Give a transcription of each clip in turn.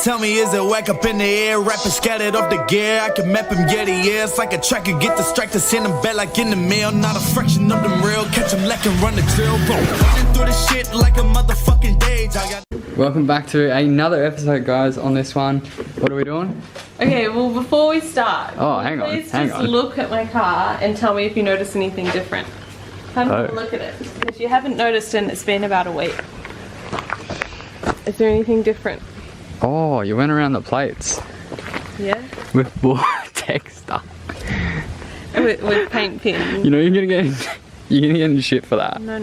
Tell me, is it whack up in the air? Rapping scattered off the gear. I can map him, yeah, yeah. It's like a tracker, get distracted, send him back like in the mail. Not a fraction of them real. Catch him lacking, run the drill. Running through the shit like a motherfucking dage. Welcome back to another episode, guys. On this one, what are we doing? Okay, well, before we start, hang on, please just look at my car and tell me if you notice anything different. Have a look at it. If you haven't noticed and it's been about a week. Is there anything different? Oh, you went around the plates. Yeah? With vortex stuff. With paint pen. You know you're gonna get in shit for that. No.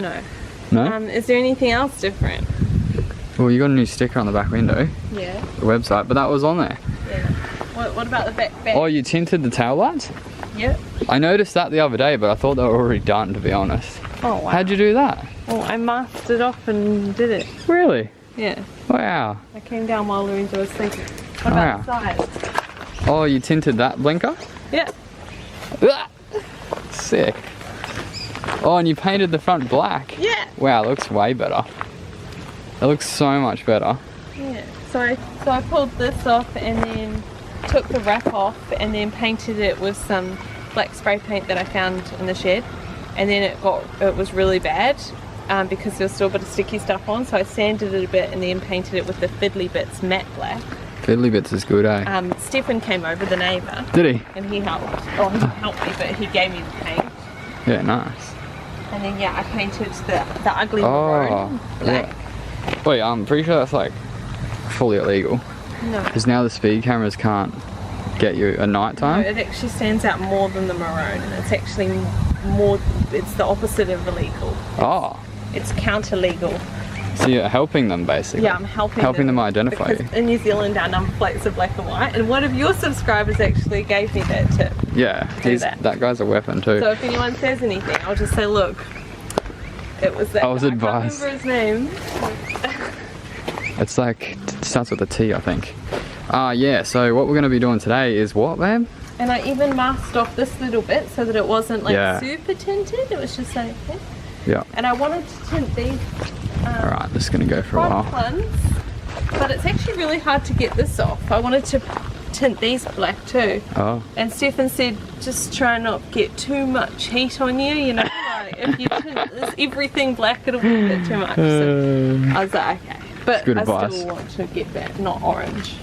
No? Is there anything else different? Well, you got a new sticker on the back window. Yeah. The website, but that was on there. Yeah. What about the back? Oh, you tinted the tail lights? Yep. I noticed that the other day, but I thought they were already done, to be honest. Oh, wow. How'd you do that? Well, I masked it off and did it. Really? Yeah. Wow. I came down while Lorenzo was sleeping. What about the sides? Oh, you tinted that blinker? Yeah. Sick. Oh, and you painted the front black? Yeah. Wow, it looks way better. It looks so much better. Yeah. So I pulled this off and then took the wrap off and then painted it with some black spray paint that I found in the shed. And then it was really bad because there was still a bit of sticky stuff on. So I sanded it a bit and then painted it with the Fiddly Bits matte black. Fiddly Bits is good, eh? Stephen came over, the neighbour. Did he? And he helped. Oh, he didn't help me, but he gave me the paint. Yeah, nice. And then yeah, I painted the ugly maroon black. Yeah. Wait, I'm pretty sure that's like fully illegal. No. Because now the speed cameras can't get you at night time. No, it actually stands out more than the maroon, and it's actually more. It's the opposite of illegal. It's counter legal. So you're helping them basically. Yeah, I'm helping them identify you. In New Zealand, our number plates are black and white, and one of your subscribers actually gave me that tip. Yeah, that guy's a weapon too. So if anyone says anything, I'll just say, look, it was that. I was advised. I can't remember his name. It's like, it starts with a T, I think. Yeah, so what we're going to be doing today is what, babe? And I even masked off this little bit so that it wasn't like super tinted, it was just like, yeah. And I wanted to tint these alright, this is going to go for a while. Ones, but it's actually really hard to get this off. I wanted to tint these black too. Oh. And Stephen said, just try not get too much heat on you, you know, like if you tint everything black it'll be a bit too much. So I was like, okay. But I still want to get that, not orange.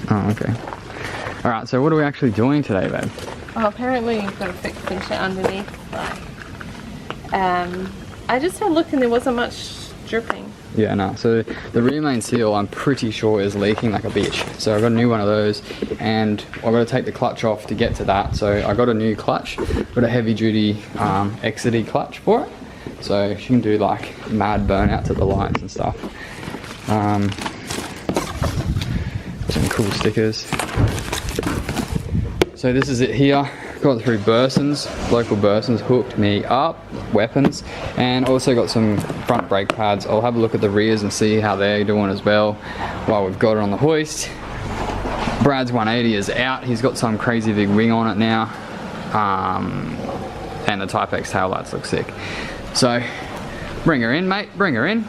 Oh, okay. Alright, so what are we actually doing today, babe? Oh, apparently you've got to fix some shit underneath, like, I just had a look and there wasn't much dripping. Yeah, no, so the rear main seal I'm pretty sure is leaking like a bitch. So I got a new one of those and I've got to take the clutch off to get to that. So I got a new clutch, got a heavy duty XD clutch for it. So she can do like mad burnout to the lights and stuff. Some cool stickers. So this is it here. Got through Burson's, local Burson's hooked me up, weapons, and also got some front brake pads. I'll have a look at the rears and see how they're doing as well while we've got it on the hoist. Brad's 180 is out. He's got some crazy big wing on it now, and the Type X taillights look sick. So bring her in, mate, bring her in.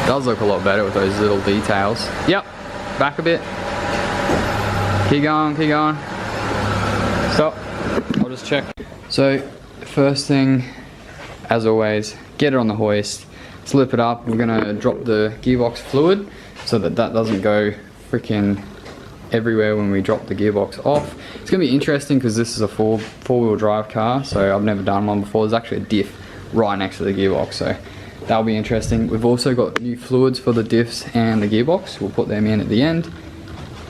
Does look a lot better with those little details. Yep, back a bit. Keep going, keep going. Stop, I'll just check. So, first thing, as always, get it on the hoist, slip it up. We're gonna drop the gearbox fluid so that doesn't go freaking everywhere when we drop the gearbox off. It's gonna be interesting because this is a four-wheel drive car, so I've never done one before. There's actually a diff right next to the gearbox, so that'll be interesting. We've also got new fluids for the diffs and the gearbox. We'll put them in at the end.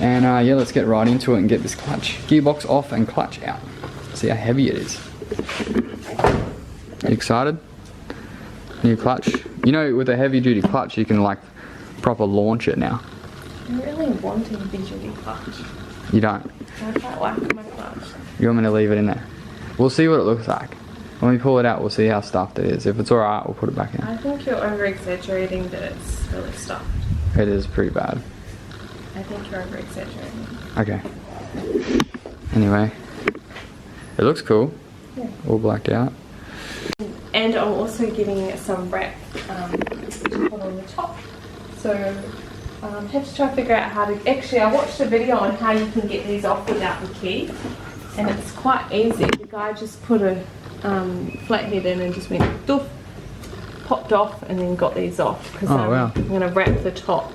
And yeah, let's get right into it and get this gearbox off and clutch out. See how heavy it is. You excited? New clutch. You know, with a heavy duty clutch, you can like proper launch it now. I really want a heavy duty clutch. You don't? I quite like my clutch. You want me to leave it in there? We'll see what it looks like. When we pull it out, we'll see how stuffed it is. If it's alright, we'll put it back in. I think you're over-exaggerating that it's really stuffed. It is pretty bad. I think you're over-exaggerating. Okay. Anyway, it looks cool. Yeah. All blacked out. And I'm also getting some wrap to put on the top. So have to try to figure out how to, actually I watched a video on how you can get these off without the key, and it's quite easy. The guy just put a flathead in and just went doof, popped off, and then got these off, because wow. I'm going to wrap the top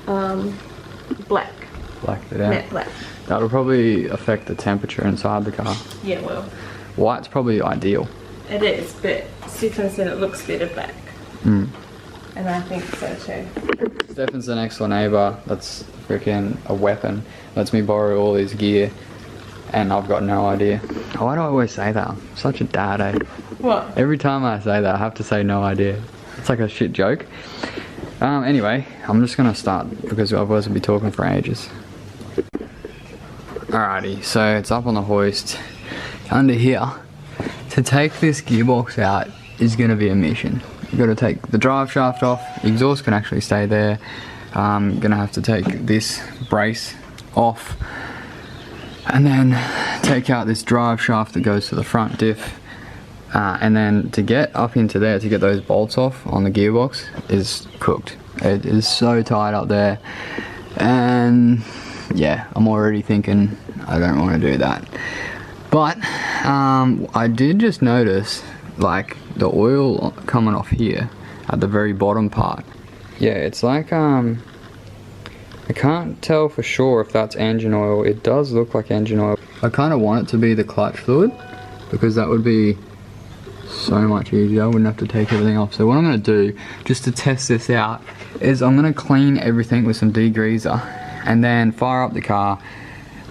black. Blacked it out. Matte black. That'll probably affect the temperature inside the car. Yeah, well. White's probably ideal. It is, but Stefan said it looks better black. Mm. And I think so too. Stefan's the next door neighbour. That's freaking a weapon. Lets me borrow all his gear, and I've got no idea. Why do I always say that? I'm such a dad, eh? What? Every time I say that, I have to say no idea. It's like a shit joke. Anyway, I'm just gonna start because otherwise we'll be talking for ages. Alrighty, so it's up on the hoist under here. To take this gearbox out is gonna be a mission. You've got to take the drive shaft off. The exhaust can actually stay there. I'm gonna have to take this brace off, and then take out this drive shaft that goes to the front diff. And then to get up into there, to get those bolts off on the gearbox, is cooked. It is so tight up there, and yeah, I'm already thinking I don't want to do that. But I did just notice, like, the oil coming off here at the very bottom part. Yeah, it's like I can't tell for sure if that's engine oil. It does look like engine oil. I kind of want it to be the clutch fluid, because that would be so much easier. I wouldn't have to take everything off. So what I'm going to do, just to test this out, is I'm going to clean everything with some degreaser, and then fire up the car,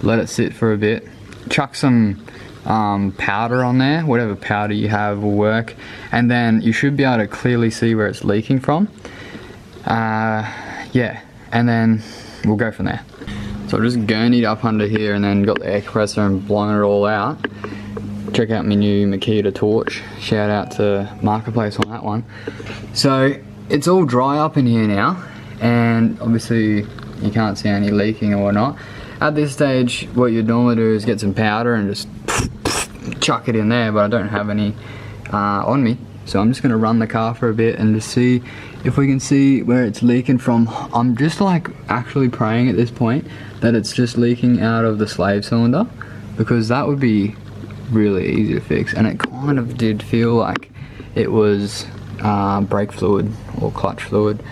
let it sit for a bit, chuck some powder on there. Whatever powder you have will work, and then you should be able to clearly see where it's leaking from. Yeah, and then we'll go from there. So I just gurneyed up under here and then got the air compressor and blown it all out. Check out my new Makita torch. Shout out to Marketplace on that one. So it's all dry up in here now, and obviously you can't see any leaking or whatnot. At this stage, what you'd normally do is get some powder and just chuck it in there, but I don't have any on me. So I'm just gonna run the car for a bit and just see if we can see where it's leaking from. I'm just like actually praying at this point that it's just leaking out of the slave cylinder, because that would be really easy to fix. And it kind of did feel like it was brake fluid or clutch fluid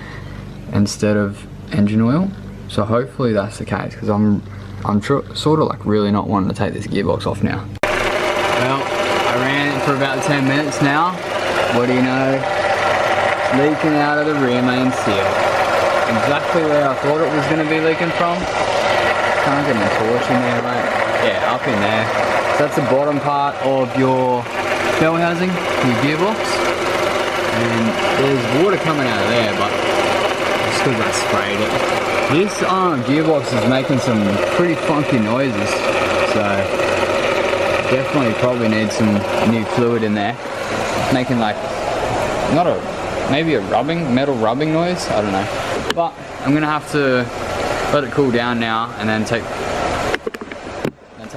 instead of engine oil. So hopefully that's the case, because I'm sort of like really not wanting to take this gearbox off now. Well, I ran it for about 10 minutes now. What do you know? It's leaking out of the rear main seal. Exactly where I thought it was going to be leaking from. Can't get my torch in there, mate. Yeah, up in there. So that's the bottom part of your bell housing, your gearbox. And there's water coming out of there, but it's because I sprayed it. This gearbox is making some pretty funky noises, so definitely probably need some new fluid in there. It's making like, maybe a metal rubbing noise, I don't know. But I'm gonna have to let it cool down now and then take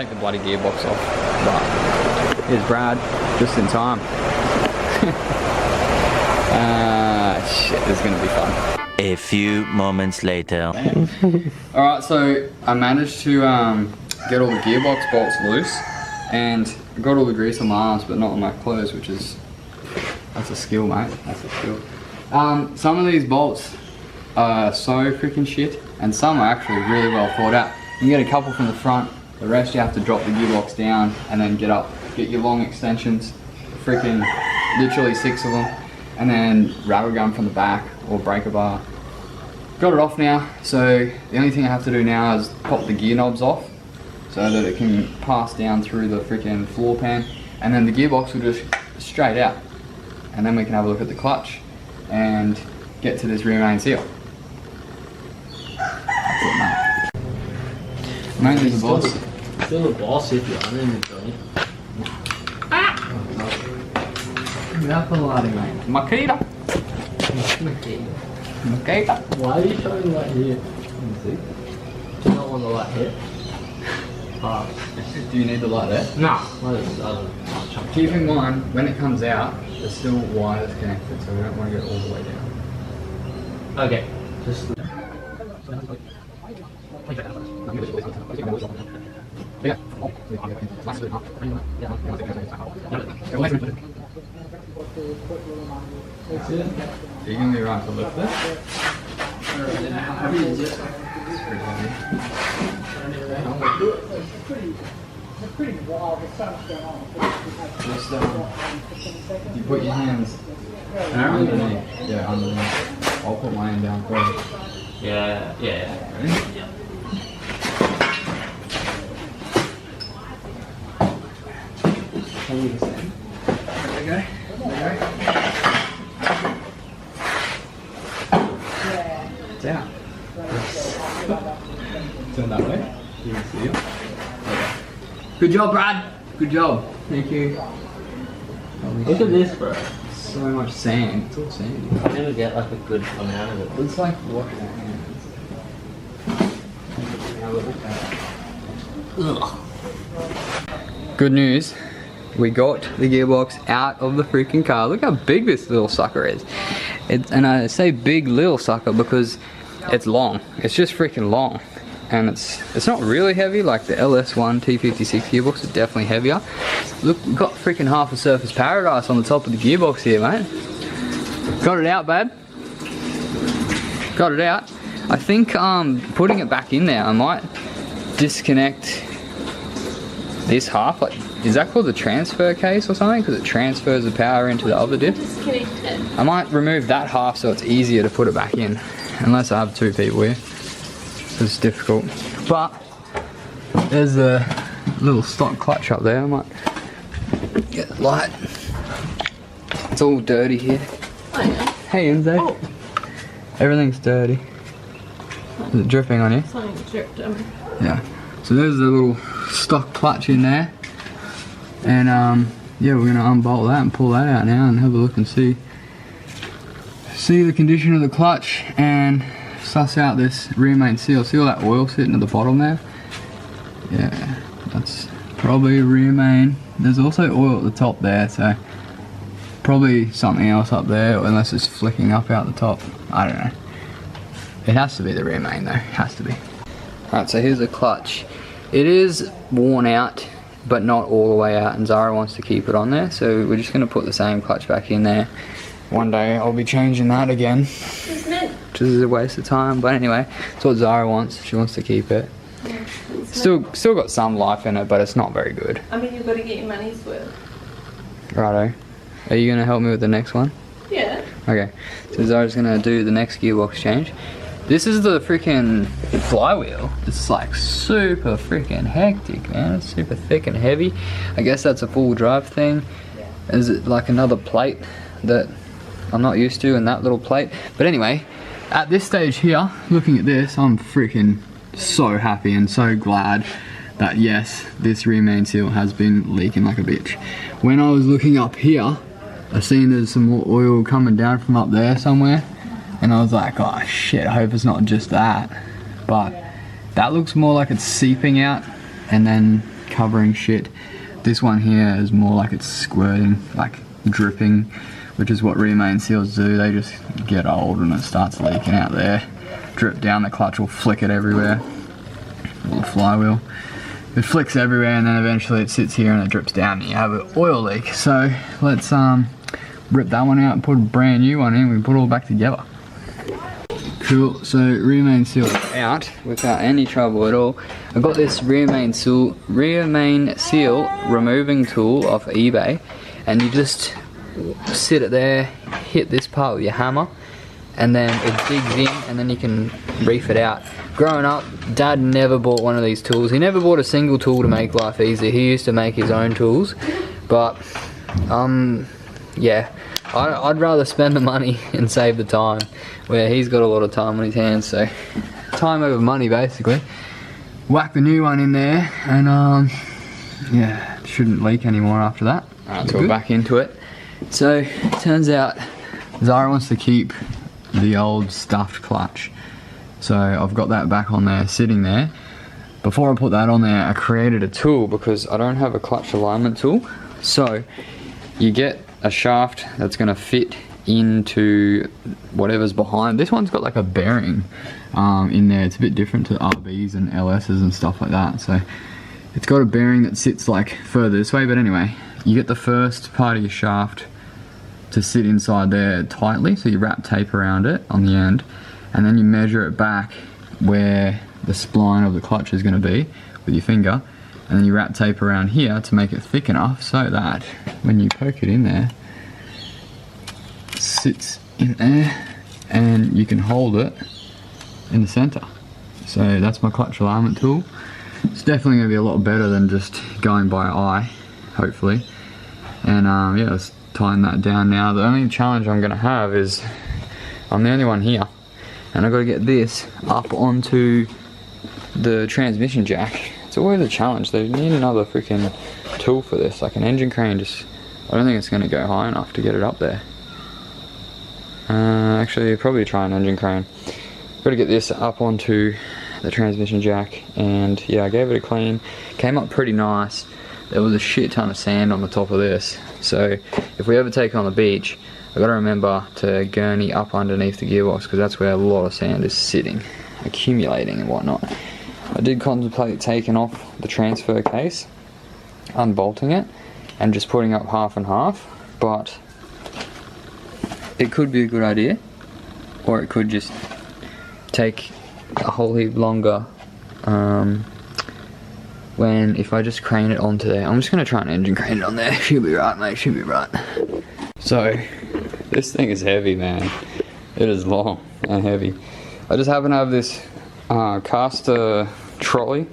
the bloody gearbox off. But here's Brad, just in time. Shit, this is gonna be fun. A few moments later. Alright, so I managed to get all the gearbox bolts loose, and got all the grease on my arms but not on my clothes, which is, that's a skill, mate, that's a skill. Some of these bolts are so freaking shit, and some are actually really well thought out. You can get a couple from the front, the rest you have to drop the gearbox down and then get your long extensions, freaking literally 6 of them, and then rubber gun from the back or breaker bar. Got it off now, so the only thing I have to do now is pop the gear knobs off so that it can pass down through the freaking floor pan, and then the gearbox will just straight out, and then we can have a look at the clutch and get to this rear main seal. That's it, mate. Mainly the boss. Still the boss if you're uninventory. Nothing lighting, mate. Makita. Makita. Why are you showing light here? Do you not want the light here? cars. Do you need the light there? No, what is the other chunk? Keep in mind, when it comes out, there's still wires connected, so we don't want to go all the way down. Okay, just. Are you going to be right to lift it? Just, you put your hands underneath. Yeah, underneath. I'll put my hand down first. Yeah. Ready? There we go. It's out. Turn that way. You can see it. Okay. Good job, Brad. Good job. Thank you. Look at this, bro. So much sand. It's all sandy. I never get like a good amount of it. It's like washing our hands. Good news. We got the gearbox out of the freaking car. Look how big this little sucker is. And I say big little sucker because it's long. It's just freaking long. And it's not really heavy like the LS1 T56 gearbox is definitely heavier. Look, we've got freaking half a Surface Paradise on the top of the gearbox here, mate. Got it out, babe. Got it out. I think putting it back in there, I might disconnect this half. Like, is that called the transfer case or something? Because it transfers the power into the other diff. Disconnect it. I might remove that half so it's easier to put it back in. Unless I have two people here. It's difficult. But there's a little stock clutch up there. I might get the light. It's all dirty here. Oh, yeah. Hey Enzie. Oh. Everything's dirty. Is it dripping on you? Something dripped on me. Yeah. So there's the little stock clutch in there. And yeah, we're gonna unbolt that and pull that out now and have a look and see the condition of the clutch and suss out this rear main seal. See all that oil sitting at the bottom there? Yeah, that's probably rear main. There's also oil at the top there, so probably something else up there, unless it's flicking up out the top. I don't know. It has to be the rear main though, it has to be. Alright, so here's the clutch. It is worn out, but not all the way out, and Zara wants to keep it on there, so we're just going to put the same clutch back in there. One day I'll be changing that again, which is a waste of time, but anyway, it's what Zara wants. She wants to keep it. Yeah, Still got some life in it, but it's not very good. I mean, you've got to get your money's worth. Righto. Are you going to help me with the next one? Yeah. Okay, so Zara's going to do the next gearbox change. This is the freaking flywheel. It's like super freaking hectic, man. It's super thick and heavy. I guess that's a full drive thing. Is it like another plate that I'm not used to, and that little plate? But anyway, at this stage here, looking at this, I'm freaking so happy and so glad that yes, this rear main seal has been leaking like a bitch. When I was looking up here, I seen there's some more oil coming down from up there somewhere. And I was like, oh shit, I hope it's not just that. But that looks more like it's seeping out and then covering shit. This one here is more like it's squirting, like dripping, which is what rear main seals do. They just get old and it starts leaking out there. Drip down, the clutch will flick it everywhere. Little flywheel. It flicks everywhere and then eventually it sits here and it drips down and you have an oil leak. So let's rip that one out and put a brand new one in. We can put it all back together. Cool, so rear main seal out without any trouble at all. I got this rear main seal removing tool off eBay, and you just sit it there, hit this part with your hammer, and then it digs in, and then you can reef it out. Growing up, Dad never bought one of these tools. He never bought a single tool to make life easy. He used to make his own tools, but yeah. I'd rather spend the money and save the time, where he's got a lot of time on his hands, so time over money basically. Whack the new one in there and yeah, it shouldn't leak anymore after that. Alright, so we're back into it. So it turns out Zara wants to keep the old stuffed clutch, so I've got that back on there, sitting there. before I put that on there, I created a tool because I don't have a clutch alignment tool. So you get a shaft that's gonna fit into whatever's behind. This one's got like a bearing in there. It's a bit different to RBs and LSs and stuff like that. So it's got a bearing that sits like further this way, but anyway, you get the first part of your shaft to sit inside there tightly, so you wrap tape around it on the end, and then you measure it back where the spline of the clutch is going to be with your finger, and then you wrap tape around here to make it thick enough so that when you poke it in there, it sits in there and you can hold it in the center. So that's my clutch alignment tool. It's definitely going to be a lot better than just going by eye, hopefully. And yeah, let's tighten that down now. The only challenge I'm going to have is I'm the only one here, and I've got to get this up onto the transmission jack. It's always a challenge. They need another freaking tool for this, like an engine crane. Just, I don't think it's going to go high enough to get it up there. Actually, probably try an engine crane. Got to get this up onto the transmission jack, and yeah, I gave it a clean. Came up pretty nice. There was a shit ton of sand on the top of this, so if we ever take it on the beach, I've got to remember to gurney up underneath the gearbox, because that's where a lot of sand is sitting, accumulating and whatnot. I did contemplate taking off the transfer case, unbolting it, and just putting up half and half, but it could be a good idea, or it could just take a whole heap longer if I just crane it onto there. I'm just going to try and engine crane it on there. Should be right, mate, should be right. So, this thing is heavy, man. It is long and heavy. I just happen to have this caster trolley,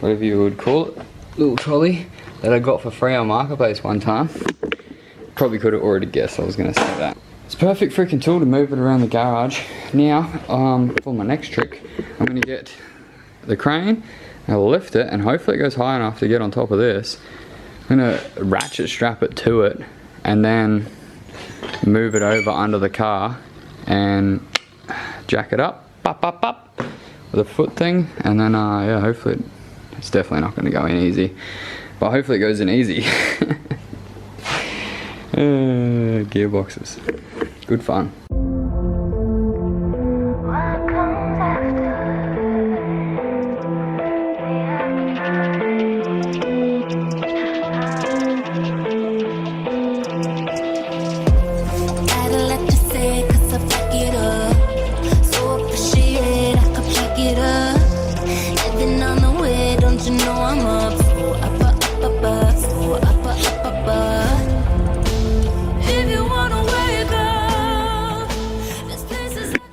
whatever you would call it, little trolley that I got for free on Marketplace one time. Probably could have already guessed I was going to say that. It's a perfect freaking tool to move it around the garage. Now, for my next trick, I'm going to get the crane, I'll lift it, and hopefully it goes high enough to get on top of this. I'm going to ratchet strap it to it, and then move it over under the car, and jack it up, with a foot thing, and then yeah, hopefully it's definitely not going to go in easy, but hopefully it goes in easy. Gearboxes, good fun.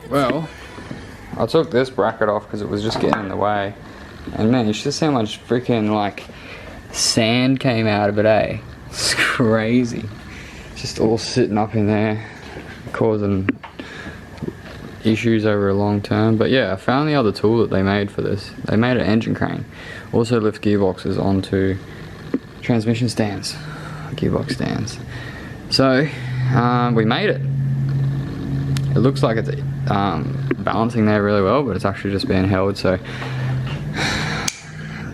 Well, I took this bracket off because it was just getting in the way, and man, you should see how much freaking like sand came out of it, eh? It's crazy. Just all sitting up in there, causing issues over a long term. But yeah, I found the other tool that they made for this. They made an engine crane. Also lift gearboxes onto transmission stands, gearbox stands. So we made it. It looks like it's balancing there really well, but it's actually just being held. So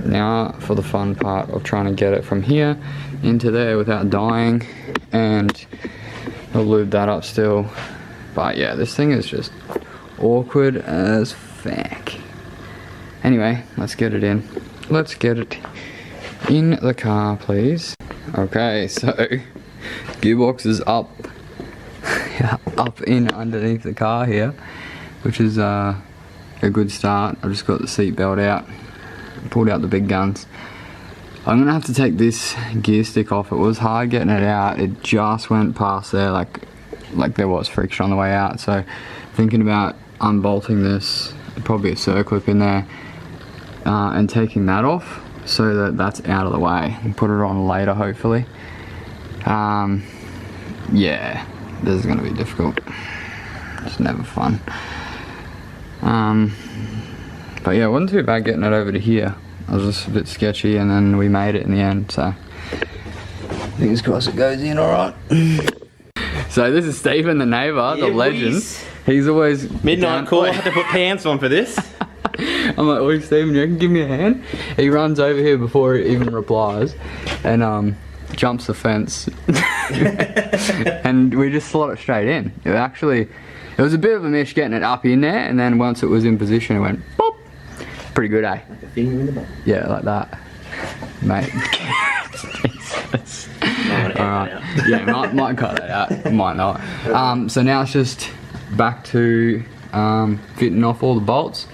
now for the fun part of trying to get it from here into there without dying, and I'll lube that up still. But yeah, this thing is just awkward as fuck. Anyway, let's get it in. Let's get it in the car, please. Okay, so gearbox is up. Up in underneath the car here, which is a good start. I've just got the seat belt out, pulled out the big guns. I'm gonna have to take this gear stick off. It was hard getting it out. It just went past there, like there was friction on the way out. So thinking about unbolting this, probably a circlip in there, and taking that off so that that's out of the way, and put it on later hopefully. Yeah, this is gonna be difficult. It's never fun. But yeah, it wasn't too bad getting it over to here. It was just a bit sketchy, and then we made it in the end, so fingers crossed it goes in alright. So this is Stephen, the neighbour, the legend. He's always midnight call. I had to put pants on for this. I'm like, "Oi, Stephen, you can give me a hand?" He runs over here before he even replies, and jumps the fence, and we just slot it straight in. It was a bit of a mish getting it up in there, and then once it was in position, it went pop. Pretty good, eh? Like a finger in the butt. Yeah, like that, mate. Jesus. Alright, yeah, might cut that out, might not. So now it's just back to fitting off all the bolts,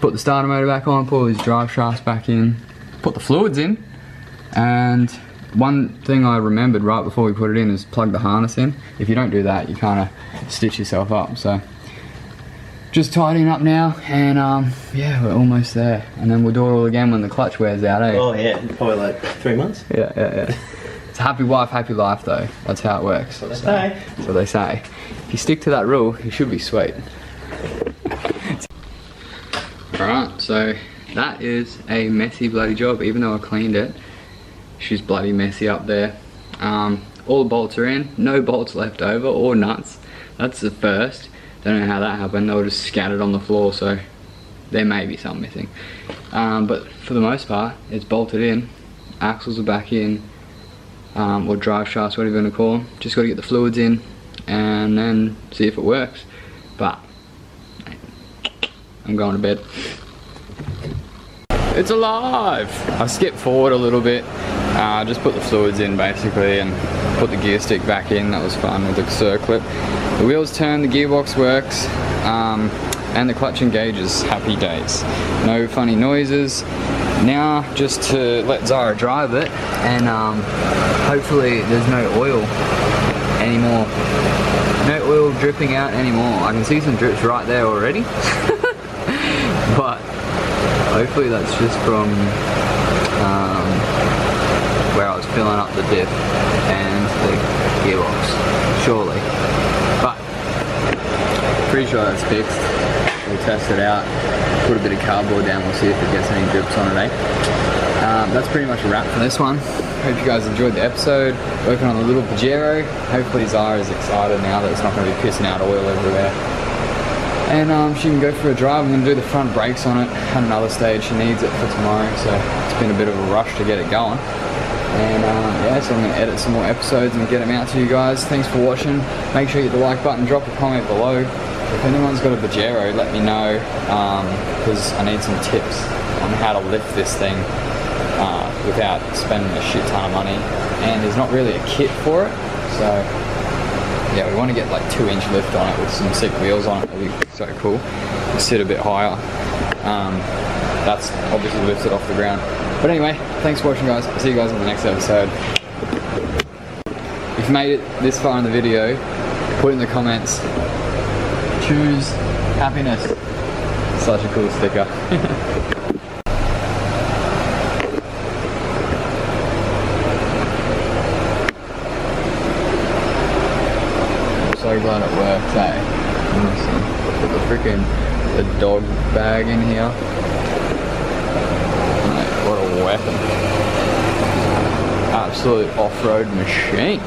put the starter motor back on, put all these drive shafts back in, put the fluids in, and one thing I remembered right before we put it in is plug the harness in. If you don't do that, you kind of stitch yourself up. So just tidying up now, and yeah, we're almost there. And then we'll do it all again when the clutch wears out, eh? Oh yeah, probably like 3 months. Yeah. It's a happy wife, happy life though. That's how it works. That's what they say. That's what they say. If you stick to that rule, you should be sweet. Alright, so that is a messy bloody job. Even though I cleaned it, she's bloody messy up there. All the bolts are in, no bolts left over or nuts. That's the first. Don't know how that happened. They were just scattered on the floor, so there may be some missing. But for the most part, it's bolted in. Axles are back in, or drive shafts, whatever you want to call them. Just got to get the fluids in and then see if it works. But I'm going to bed. It's alive! I skipped forward a little bit. Just put the fluids in basically and put the gear stick back in. That was fun with the circlip. The wheels turn, the gearbox works, and the clutch engages. Happy days. No funny noises. Now just to let Zara drive it, and hopefully there's no oil anymore. No oil dripping out anymore. I can see some drips right there already. But hopefully that's just from where I was filling up the diff and the gearbox, surely. But pretty sure that's fixed. We'll test it out, put a bit of cardboard down, we'll see if it gets any drips on it, eh? That's pretty much a wrap for this one. Hope you guys enjoyed the episode. Working on the little Pajero. Hopefully Zara is excited now that it's not going to be pissing out oil everywhere. And she can go for a drive. I'm going to do the front brakes on it at another stage. She needs it for tomorrow, so it's been a bit of a rush to get it going. And yeah, so I'm going to edit some more episodes and get them out to you guys. Thanks for watching. Make sure you hit the like button, drop a comment below. If anyone's got a Pajero, let me know, because I need some tips on how to lift this thing without spending a shit ton of money. And there's not really a kit for it, so yeah, we want to get like 2-inch lift on it with some sick wheels on it. That'd be so cool. Sit a bit higher. That's obviously lifted off the ground. But anyway, thanks for watching, guys. I'll see you guys in the next episode. If you made it this far in the video, put in the comments, choose happiness. Such a cool sticker. So glad it works, eh? Put the dog bag in here. Mate, what a weapon. Absolute off-road machine.